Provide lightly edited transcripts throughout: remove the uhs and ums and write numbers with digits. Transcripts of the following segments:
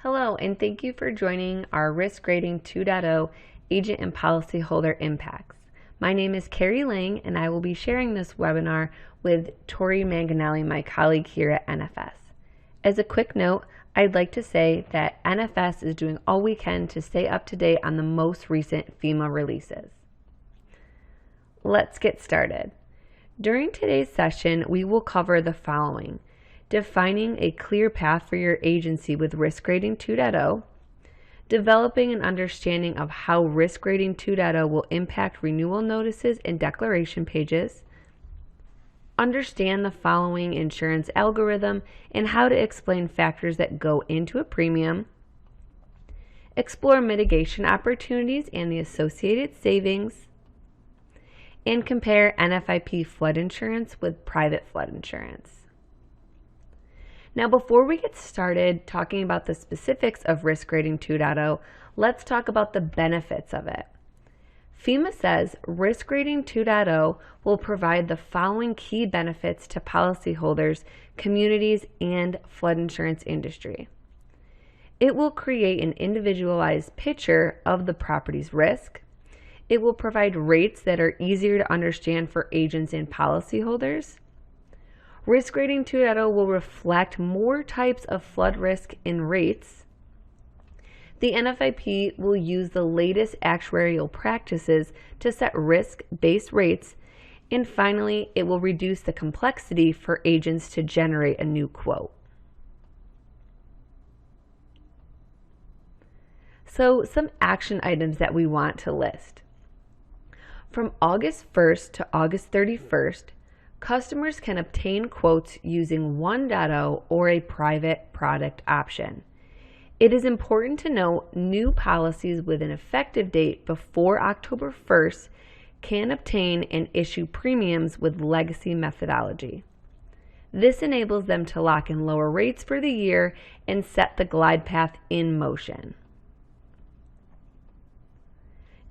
Hello, and thank you for joining our Risk Rating 2.0 Agent and Policyholder Impacts. My name is Carrie Lang, and I will be sharing this webinar with Tori Manganelli, my colleague here at NFS. As a quick note, I'd like to say that NFS is doing all we can to stay up to date on the most recent FEMA releases. Let's get started. During today's session, we will cover the following: defining a clear path for your agency with Risk Rating 2.0, developing an understanding of how Risk Rating 2.0 will impact renewal notices and declaration pages, understand the following insurance algorithm and how to explain factors that go into a premium, explore mitigation opportunities and the associated savings, and compare NFIP flood insurance with private flood insurance. Now, before we get started talking about the specifics of Risk Rating 2.0, let's talk about the benefits of it. FEMA says Risk Rating 2.0 will provide the following key benefits to policyholders, communities, and flood insurance industry. It will create an individualized picture of the property's risk. It will provide rates that are easier to understand for agents and policyholders. Risk Rating 2.0 will reflect more types of flood risk in rates. The NFIP will use the latest actuarial practices to set risk-based rates. And finally, it will reduce the complexity for agents to generate a new quote. So, some action items that we want to list. From August 1st to August 31st, customers can obtain quotes using 1.0 or a private product option. It is important to note new policies with an effective date before October 1st can obtain and issue premiums with legacy methodology. This enables them to lock in lower rates for the year and set the glide path in motion.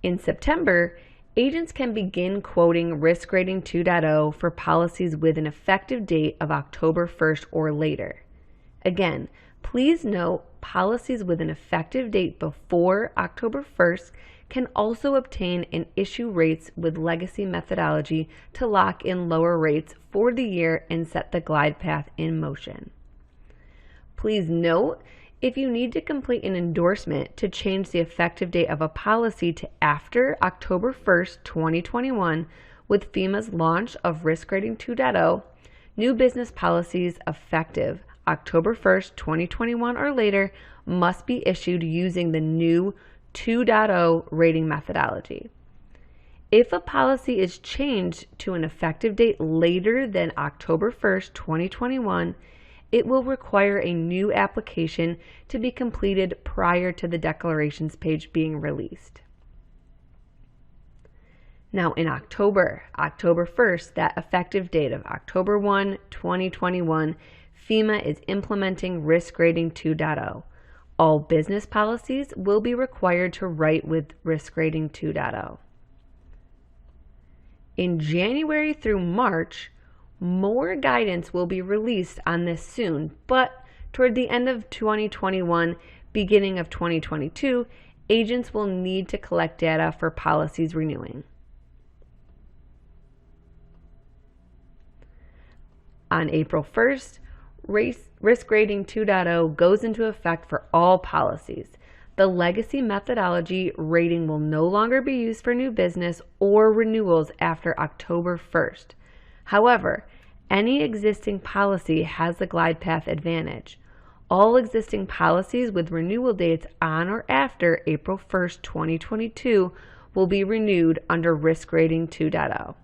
In September, agents can begin quoting Risk Rating 2.0 for policies with an effective date of October 1st or later. Again, please note policies with an effective date before October 1st can also obtain and issue rates with legacy methodology to lock in lower rates for the year and set the glide path in motion. Please note, if you need to complete an endorsement to change the effective date of a policy to after October 1st, 2021, with FEMA's launch of Risk Rating 2.0, new business policies effective October 1st, 2021 or later must be issued using the new 2.0 rating methodology. If a policy is changed to an effective date later than October 1st, 2021, it will require a new application to be completed prior to the declarations page being released. Now in October 1st, that effective date of October 1, 2021, FEMA is implementing Risk Rating 2.0. All business policies will be required to write with Risk Rating 2.0. In January through March, more guidance will be released on this soon, but toward the end of 2021, beginning of 2022, agents will need to collect data for policies renewing. On April 1st, Risk Rating 2.0 goes into effect for all policies. The legacy methodology rating will no longer be used for new business or renewals after October 1st. However, any existing policy has the glide path advantage. All existing policies with renewal dates on or after April 1st, 2022 will be renewed under Risk Rating 2.0.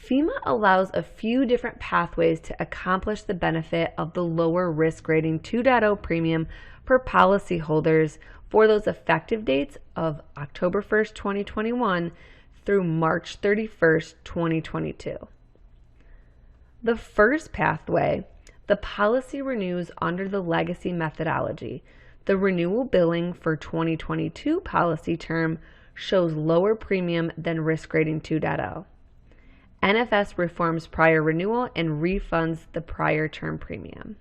FEMA allows a few different pathways to accomplish the benefit of the lower Risk Rating 2.0 premium for policyholders for those effective dates of October 1st, 2021 through March 31st, 2022. The first pathway, the policy renews under the legacy methodology. The renewal billing for 2022 policy term shows lower premium than Risk Rating 2.0. NFS reforms prior renewal and refunds the prior term premium.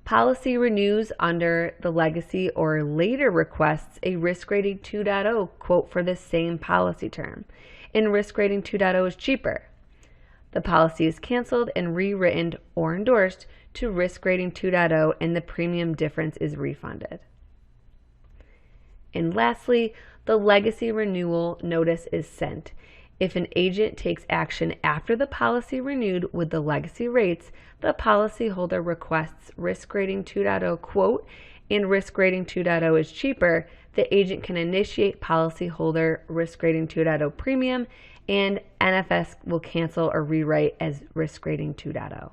Policy renews under the legacy or later requests a risk rating 2.0 quote for the same policy term, and risk rating 2.0 is cheaper. The policy is canceled and rewritten or endorsed to risk rating 2.0, and the premium difference is refunded. And lastly, the legacy renewal notice is sent. If an agent takes action after the policy renewed with the legacy rates, the policyholder requests risk rating 2.0 quote and risk rating 2.0 is cheaper, the agent can initiate policyholder risk rating 2.0 premium, and NFS will cancel or rewrite as risk rating 2.0.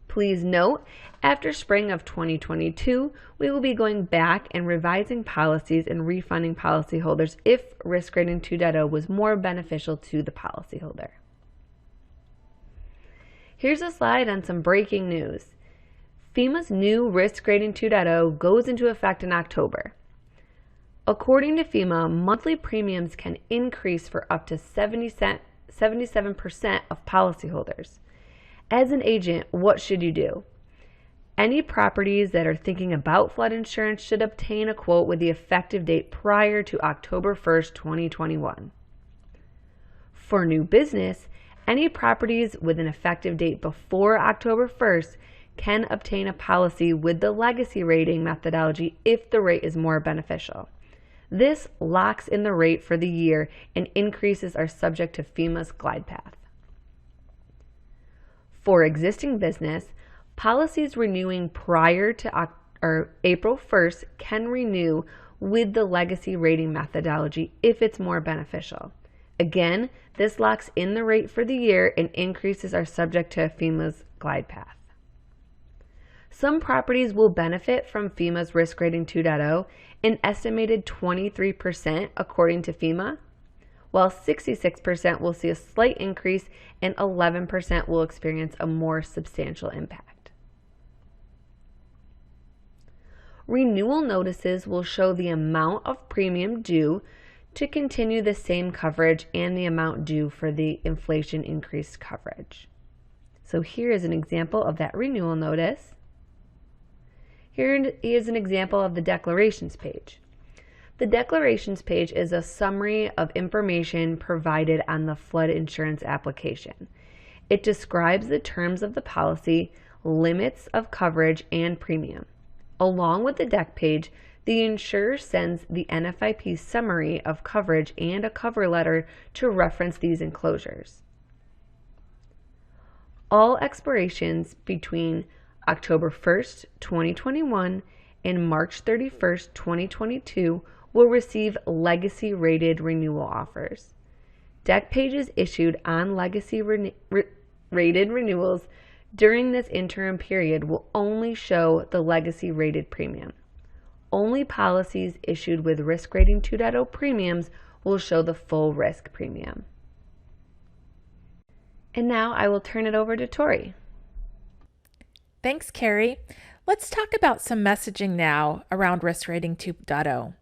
Please note, after spring of 2022, we will be going back and revising policies and refunding policyholders if risk rating 2.0 was more beneficial to the policyholder. Here's a slide on some breaking news. FEMA's new risk rating 2.0 goes into effect in October. According to FEMA, monthly premiums can increase for up to 77% of policyholders. As an agent, what should you do? Any properties that are thinking about flood insurance should obtain a quote with the effective date prior to October 1st, 2021. For new business, any properties with an effective date before October 1st can obtain a policy with the legacy rating methodology if the rate is more beneficial. This locks in the rate for the year, and increases are subject to FEMA's glide path. For existing business, policies renewing prior to April 1st can renew with the legacy rating methodology if it's more beneficial. Again, this locks in the rate for the year, and increases are subject to FEMA's glide path. Some properties will benefit from FEMA's risk rating 2.0, an estimated 23% according to FEMA, while 66% will see a slight increase and 11% will experience a more substantial impact. Renewal notices will show the amount of premium due to continue the same coverage and the amount due for the inflation increased coverage. So here is an example of that renewal notice. Here is an example of the declarations page. The declarations page is a summary of information provided on the flood insurance application. It describes the terms of the policy, limits of coverage, and premium. Along with the deck page, the insurer sends the NFIP summary of coverage and a cover letter to reference these enclosures. All expirations between October 1st, 2021 and March 31st, 2022 will receive legacy rated renewal offers. Deck pages issued on legacy rated renewals during this interim period will only show the legacy rated premium. Only policies issued with risk rating 2.0 premiums will show the full risk premium. And now I will turn it over to Tori. Thanks, Carrie. Let's talk about some messaging now around risk rating 2.0.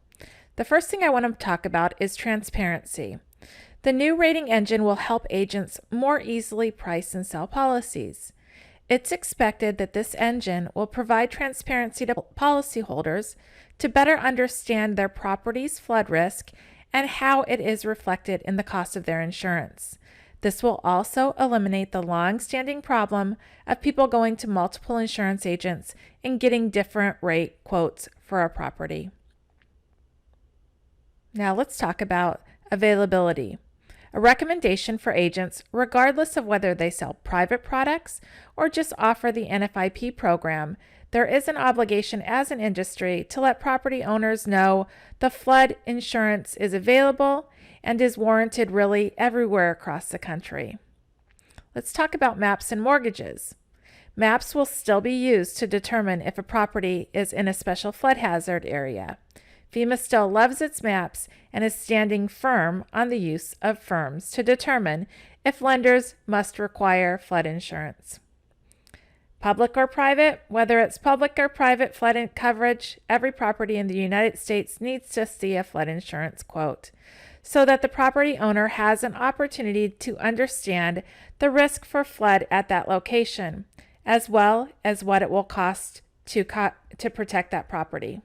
The first thing I want to talk about is transparency. The new rating engine will help agents more easily price and sell policies. It's expected that this engine will provide transparency to policyholders to better understand their property's flood risk and how it is reflected in the cost of their insurance. This will also eliminate the long-standing problem of people going to multiple insurance agents and getting different rate quotes for a property. Now let's talk about availability. A recommendation for agents, regardless of whether they sell private products or just offer the NFIP program, there is an obligation as an industry to let property owners know the flood insurance is available and is warranted really everywhere across the country. Let's talk about maps and mortgages. Maps will still be used to determine if a property is in a special flood hazard area. FEMA still loves its maps and is standing firm on the use of firms to determine if lenders must require flood insurance. Public or private, whether it's public or private flood coverage, every property in the United States needs to see a flood insurance quote so that the property owner has an opportunity to understand the risk for flood at that location. as well as what it will cost to protect that property.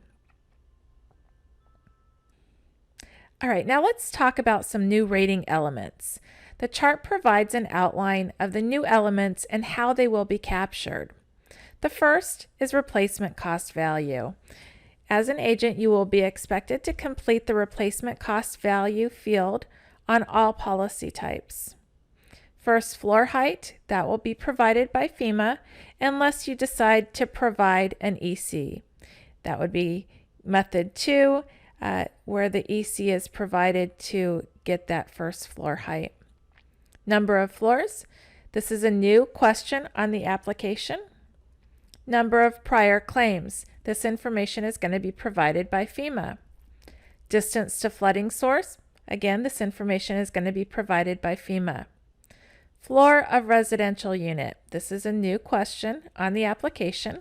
All right, now let's talk about some new rating elements. The chart provides an outline of the new elements and how they will be captured. The first is replacement cost value. As an agent, you will be expected to complete the replacement cost value field on all policy types. First floor height, that will be provided by FEMA unless you decide to provide an EC. That would be method 2, where the EC is provided to get that first floor height. Number of floors, this is a new question on the application. Number of prior claims, this information is going to be provided by FEMA. Distance to flooding source, again, this information is going to be provided by FEMA. Floor of residential unit, this is a new question on the application.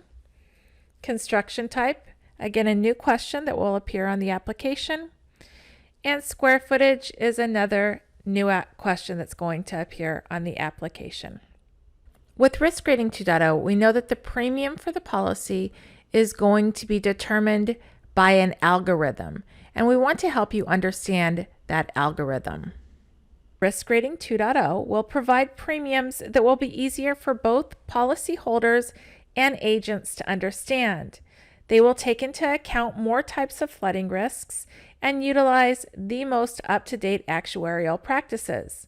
Construction type, again, a new question that will appear on the application. And square footage is another new question that's going to appear on the application. With Risk Rating 2.0, we know that the premium for the policy is going to be determined by an algorithm, and we want to help you understand that algorithm. Risk Rating 2.0 will provide premiums that will be easier for both policyholders and agents to understand. They will take into account more types of flooding risks and utilize the most up-to-date actuarial practices.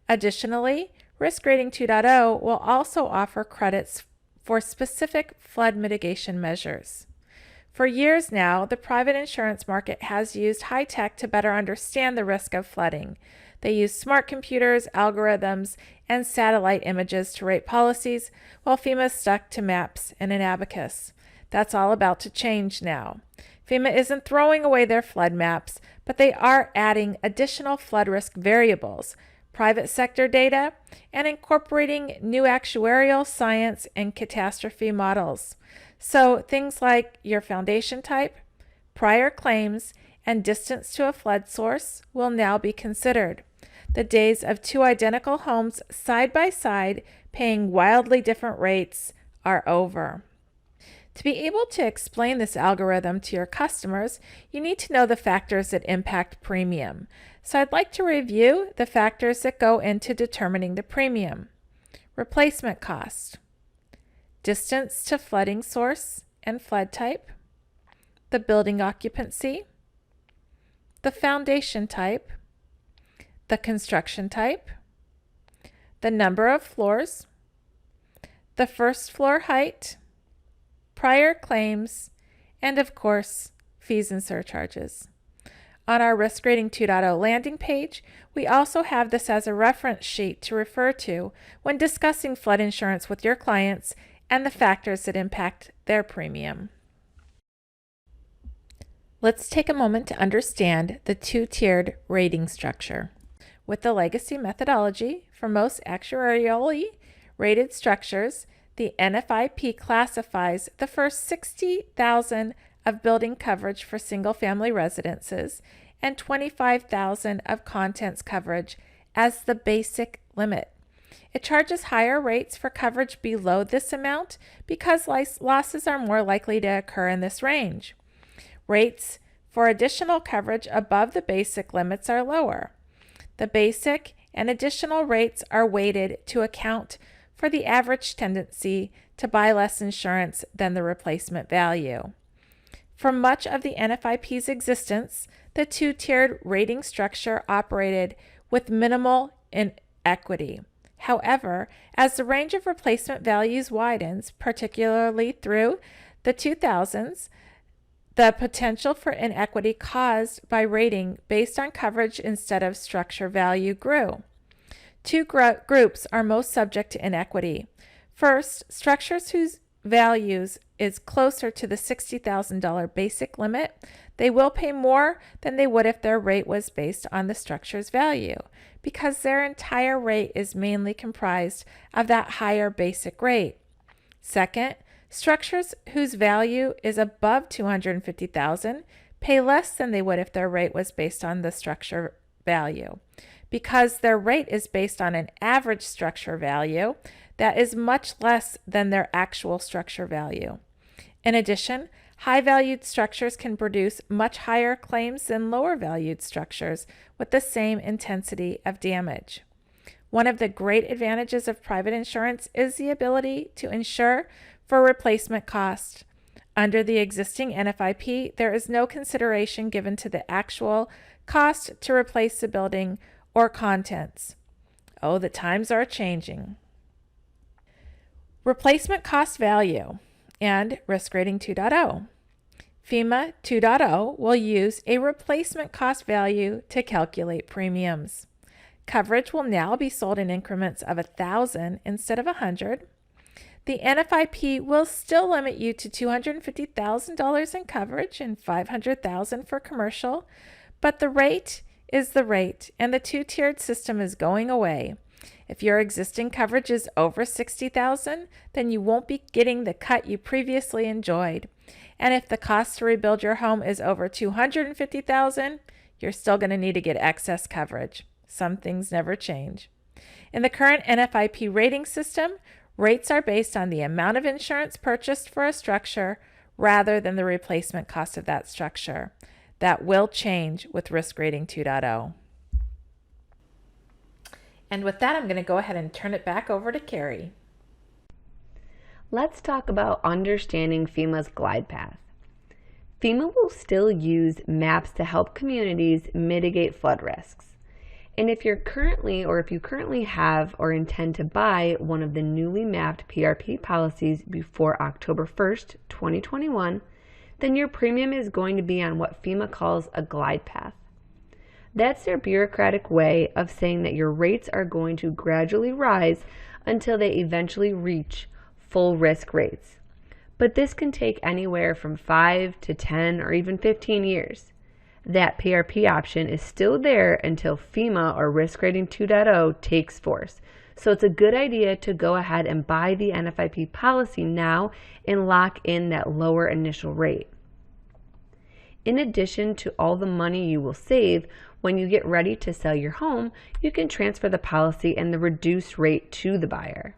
Additionally, Risk Rating 2.0 will also offer credits for specific flood mitigation measures. For years now, the private insurance market has used high tech to better understand the risk of flooding. They use smart computers, algorithms, and satellite images to rate policies, while FEMA stuck to maps and an abacus. That's all about to change now. FEMA isn't throwing away their flood maps, but they are adding additional flood risk variables, private sector data, and incorporating new actuarial science and catastrophe models. So things like your foundation type, prior claims, and distance to a flood source will now be considered. The days of two identical homes side by side paying wildly different rates are over. To be able to explain this algorithm to your customers, you need to know the factors that impact premium. So I'd like to review the factors that go into determining the premium. Replacement cost, distance to flooding source and flood type, the building occupancy, the foundation type, the construction type, the number of floors, the first floor height, prior claims, and of course, fees and surcharges. On our Risk Rating 2.0 landing page, we also have this as a reference sheet to refer to when discussing flood insurance with your clients and the factors that impact their premium. Let's take a moment to understand the two-tiered rating structure. With the legacy methodology, for most actuarially rated structures, the NFIP classifies the first 60,000 of building coverage for single-family residences and 25,000 of contents coverage as the basic limit. It charges higher rates for coverage below this amount because losses are more likely to occur in this range. Rates for additional coverage above the basic limits are lower. The basic and additional rates are weighted to account for the average tendency to buy less insurance than the replacement value. For much of the NFIP's existence, the two-tiered rating structure operated with minimal inequity. However, as the range of replacement values widens, particularly through the 2000s, the potential for inequity caused by rating based on coverage instead of structure value grew. Two groups are most subject to inequity. First, structures whose values is closer to the $60,000 basic limit. They will pay more than they would if their rate was based on the structure's value, because their entire rate is mainly comprised of that higher basic rate. Second, structures whose value is above $250,000 pay less than they would if their rate was based on the structure value. because their rate is based on an average structure value that is much less than their actual structure value. In addition, high-valued structures can produce much higher claims than lower-valued structures with the same intensity of damage. One of the great advantages of private insurance is the ability to insure for replacement cost. Under the existing NFIP, there is no consideration given to the actual cost to replace the building or contents. Oh, the times are changing. Replacement cost value and Risk Rating 2.0. FEMA 2.0 will use a replacement cost value to calculate premiums. Coverage will now be sold in increments of 1,000 instead of 100. The NFIP will still limit you to $250,000 in coverage and $500,000 for commercial, but the rate is the rate, and the two-tiered system is going away. If your existing coverage is over $60,000, then you won't be getting the cut you previously enjoyed. And if the cost to rebuild your home is over $250,000, you're still going to need to get excess coverage. Some things never change. In the current NFIP rating system, rates are based on the amount of insurance purchased for a structure rather than the replacement cost of that structure. That will change with Risk Rating 2.0. And with that, I'm going to go ahead and turn it back over to Carrie. Let's talk about understanding FEMA's glide path. FEMA will still use maps to help communities mitigate flood risks. And if you currently have or intend to buy one of the newly mapped PRP policies before October 1st, 2021, then your premium is going to be on what FEMA calls a glide path. That's their bureaucratic way of saying that your rates are going to gradually rise until they eventually reach full risk rates. But this can take anywhere from 5 to 10 or even 15 years. That PRP option is still there until FEMA or Risk Rating 2.0 takes force. So it's a good idea to go ahead and buy the NFIP policy now and lock in that lower initial rate. In addition to all the money you will save, when you get ready to sell your home, you can transfer the policy and the reduced rate to the buyer.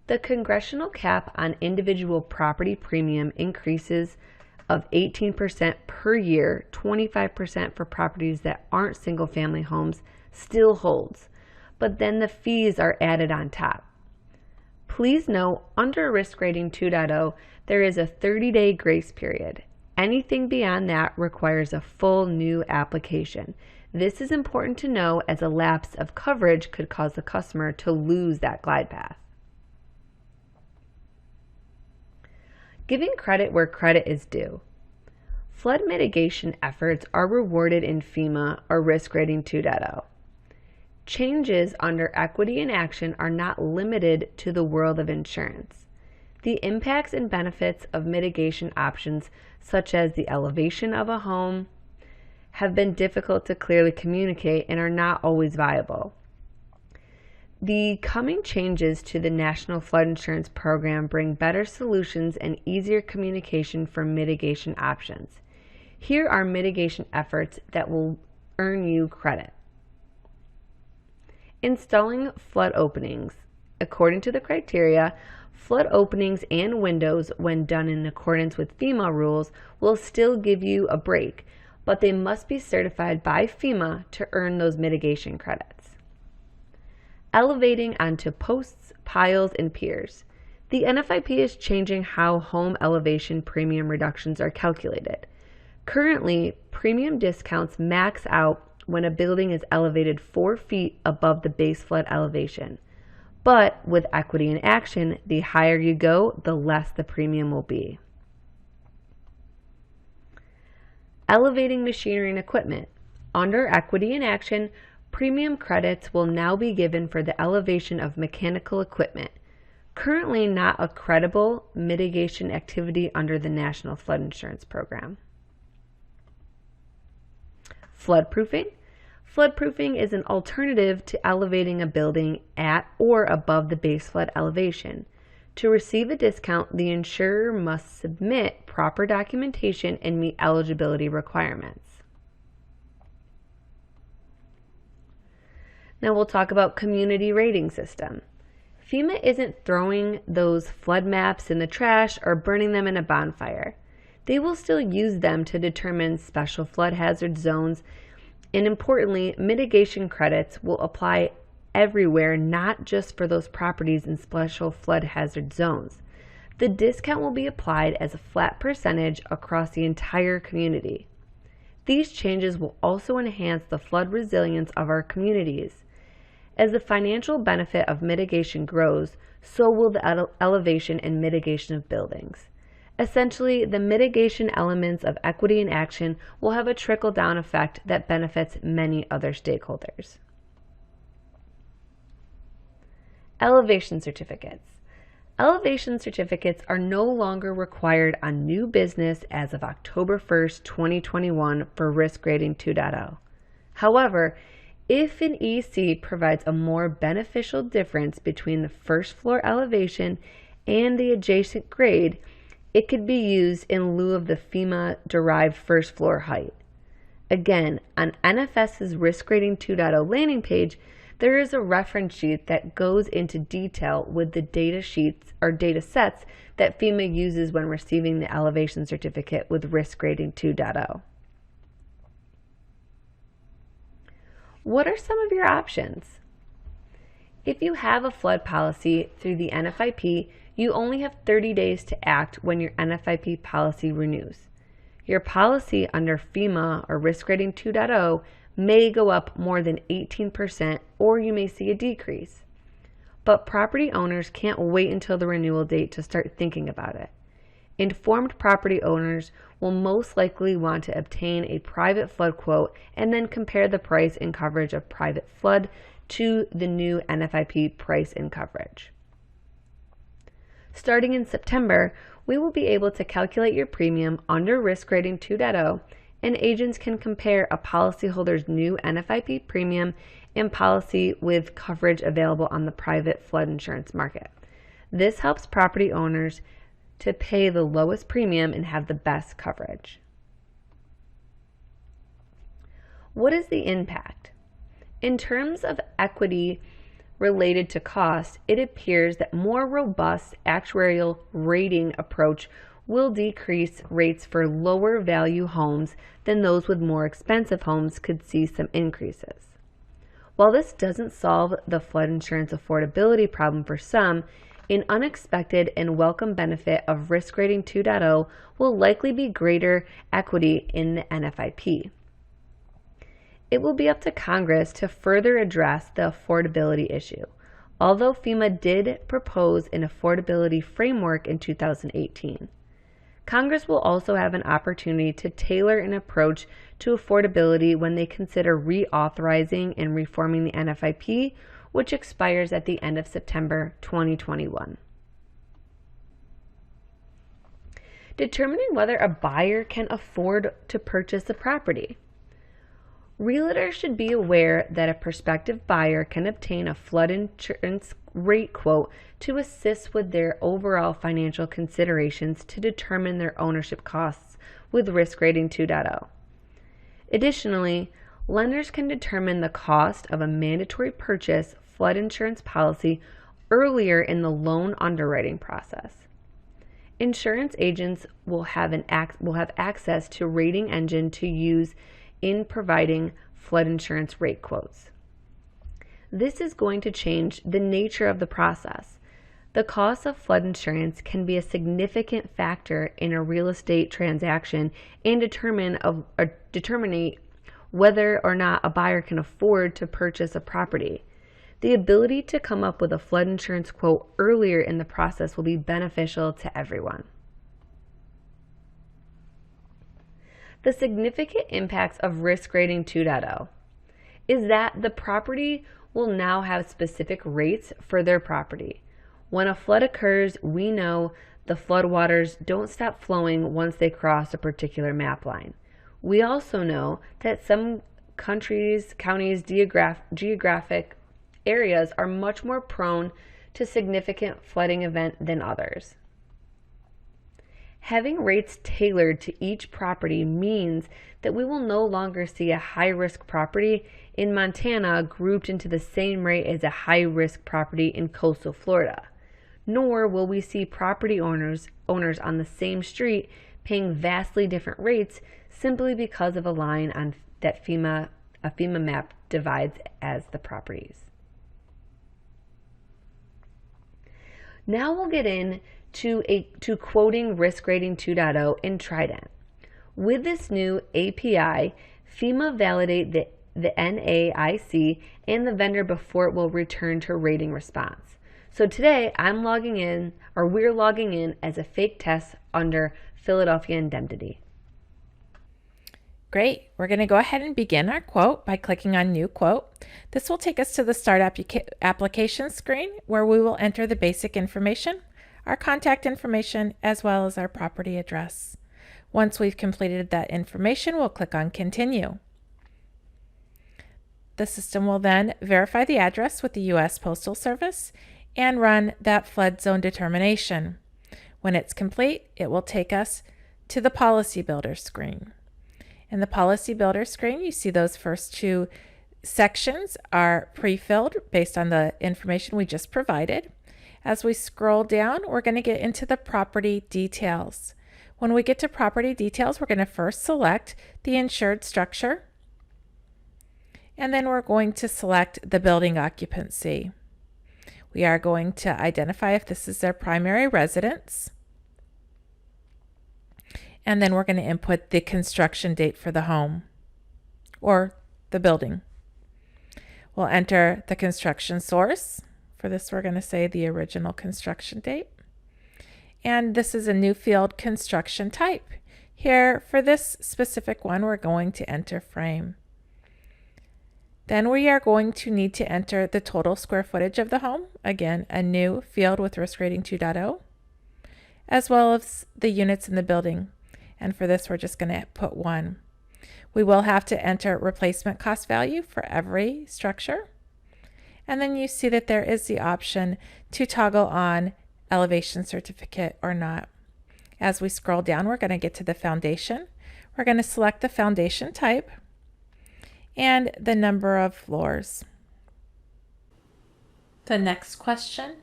The congressional cap on individual property premium increases of 18% per year, 25% for properties that aren't single-family homes, still holds, but then the fees are added on top. Please note, under Risk Rating 2.0, there is a 30-day grace period. Anything beyond that requires a full new application. This is important to know as a lapse of coverage could cause the customer to lose that glide path. Giving credit where credit is due. Flood mitigation efforts are rewarded in FEMA or Risk Rating 2.0. Changes under Equity in Action are not limited to the world of insurance. The impacts and benefits of mitigation options, such as the elevation of a home, have been difficult to clearly communicate and are not always viable. The coming changes to the National Flood Insurance Program bring better solutions and easier communication for mitigation options. Here are mitigation efforts that will earn you credit. Installing flood openings. According to the criteria, flood openings and windows, when done in accordance with FEMA rules, will still give you a break, but they must be certified by FEMA to earn those mitigation credits. Elevating onto posts, piles, and piers. The NFIP is changing how home elevation premium reductions are calculated. Currently, premium discounts max out when a building is elevated 4 feet above the base flood elevation. But with Equity in Action, the higher you go, the less the premium will be. Elevating machinery and equipment. Under Equity in Action, premium credits will now be given for the elevation of mechanical equipment, currently not a credible mitigation activity under the National Flood Insurance Program. Floodproofing. Floodproofing is an alternative to elevating a building at or above the base flood elevation. To receive a discount, the insurer must submit proper documentation and meet eligibility requirements. Now we'll talk about community rating system. FEMA isn't throwing those flood maps in the trash or burning them in a bonfire. They will still use them to determine special flood hazard zones, and importantly, mitigation credits will apply everywhere, not just for those properties in special flood hazard zones. The discount will be applied as a flat percentage across the entire community. These changes will also enhance the flood resilience of our communities. As the financial benefit of mitigation grows, so will the elevation and mitigation of buildings. Essentially, the mitigation elements of equity in action will have a trickle-down effect that benefits many other stakeholders. Elevation certificates. Elevation certificates are no longer required on new business as of October 1st, 2021 for Risk Rating 2.0. However, if an EC provides a more beneficial difference between the first floor elevation and the adjacent grade, it could be used in lieu of the FEMA-derived first floor height. Again, on NFS's Risk Rating 2.0 landing page, there is a reference sheet that goes into detail with the data sheets or data sets that FEMA uses when receiving the elevation certificate with Risk Rating 2.0. What are some of your options? If you have a flood policy through the NFIP, you only have 30 days to act when your NFIP policy renews. Your policy under FEMA or Risk Rating 2.0 may go up more than 18%, or you may see a decrease. But property owners can't wait until the renewal date to start thinking about it. Informed property owners will most likely want to obtain a private flood quote and then compare the price and coverage of private flood to the new NFIP price and coverage. Starting in September, we will be able to calculate your premium under Risk Rating 2.0, and agents can compare a policyholder's new NFIP premium and policy with coverage available on the private flood insurance market. This helps property owners to pay the lowest premium and have the best coverage. What is the impact? In terms of equity related to cost, it appears that more robust actuarial rating approach will decrease rates for lower value homes than those with more expensive homes could see some increases. While this doesn't solve the flood insurance affordability problem for some, an unexpected and welcome benefit of Risk Rating 2.0 will likely be greater equity in the NFIP. It will be up to Congress to further address the affordability issue, although FEMA did propose an affordability framework in 2018. Congress will also have an opportunity to tailor an approach to affordability when they consider reauthorizing and reforming the NFIP, which expires at the end of September 2021. Determining whether a buyer can afford to purchase a property. Realtors should be aware that a prospective buyer can obtain a flood insurance rate quote to assist with their overall financial considerations to determine their ownership costs with Risk Rating 2.0. Additionally, lenders can determine the cost of a mandatory purchase flood insurance policy earlier in the loan underwriting process. Insurance agents will have access to rating engine to use in providing flood insurance rate quotes. This is going to change the nature of the process. The cost of flood insurance can be a significant factor in a real estate transaction and determine whether or not a buyer can afford to purchase a property. The ability to come up with a flood insurance quote earlier in the process will be beneficial to everyone. The significant impacts of Risk Rating 2.0 is that the property will now have specific rates for their property. When a flood occurs, we know the floodwaters don't stop flowing once they cross a particular map line. We also know that some counties, geographic areas are much more prone to significant flooding event than others. Having rates tailored to each property means that we will no longer see a high-risk property in Montana grouped into the same rate as a high-risk property in coastal Florida. Nor will we see property owners on the same street paying vastly different rates simply because of a line on that a FEMA map divides as the properties. Now we'll get into quoting Risk Rating 2.0 in Trident. With this new API, FEMA validate the NAIC and the vendor before it will return to rating response. So today we're logging in as a fake test under Philadelphia Indemnity. Great. We're going to go ahead and begin our quote by clicking on New Quote. This will take us to the Start Application screen where we will enter the basic information, our contact information, as well as our property address. Once we've completed that information, we'll click on Continue. The system will then verify the address with the U.S. Postal Service and run that flood zone determination. When it's complete, it will take us to the Policy Builder screen. In the Policy Builder screen, you see those first two sections are pre-filled based on the information we just provided. As we scroll down, we're going to get into the property details. When we get to property details, we're going to first select the insured structure, and then we're going to select the building occupancy. We are going to identify if this is their primary residence. And then we're going to input the construction date for the home or the building. We'll enter the construction source. For this, we're going to say the original construction date. And this is a new field construction type. Here, for this specific one, we're going to enter frame. Then we are going to need to enter the total square footage of the home. Again, a new field with Risk Rating 2.0, as well as the units in the building. And for this, we're just going to put 1. We will have to enter replacement cost value for every structure. And then you see that there is the option to toggle on elevation certificate or not. As we scroll down, we're going to get to the foundation. We're going to select the foundation type and the number of floors. The next question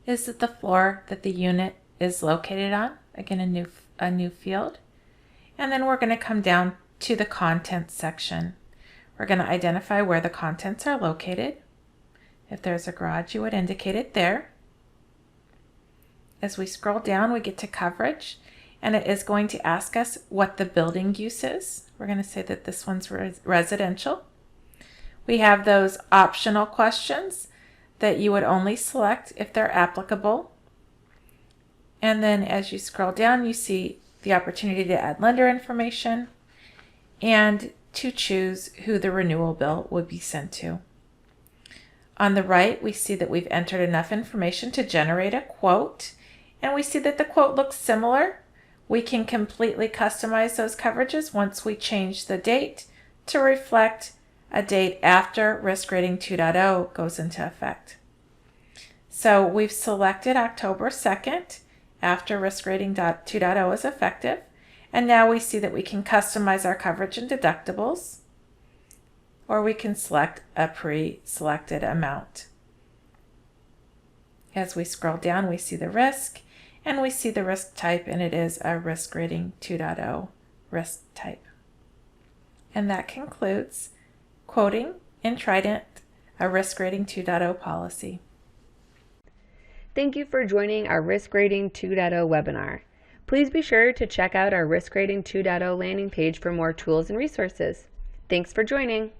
is that the floor that the unit is located on. Again, a new field. And then we're going to come down to the contents section. We're going to identify where the contents are located. If there's a garage, you would indicate it there. As we scroll down, we get to coverage, and it is going to ask us what the building use is. We're going to say that this one's residential. We have those optional questions that you would only select if they're applicable. And then as you scroll down, you see the opportunity to add lender information and to choose who the renewal bill would be sent to. On the right, we see that we've entered enough information to generate a quote, and we see that the quote looks similar. We can completely customize those coverages once we change the date to reflect a date after Risk Rating 2.0 goes into effect. So we've selected October 2nd after Risk Rating 2.0 is effective, and now we see that we can customize our coverage and deductibles, or we can select a pre-selected amount. As we scroll down, we see the risk, and we see the risk type, and it is a Risk Rating 2.0 risk type. And that concludes quoting in Trident a Risk Rating 2.0 policy. Thank you for joining our Risk Rating 2.0 webinar. Please be sure to check out our Risk Rating 2.0 landing page for more tools and resources. Thanks for joining.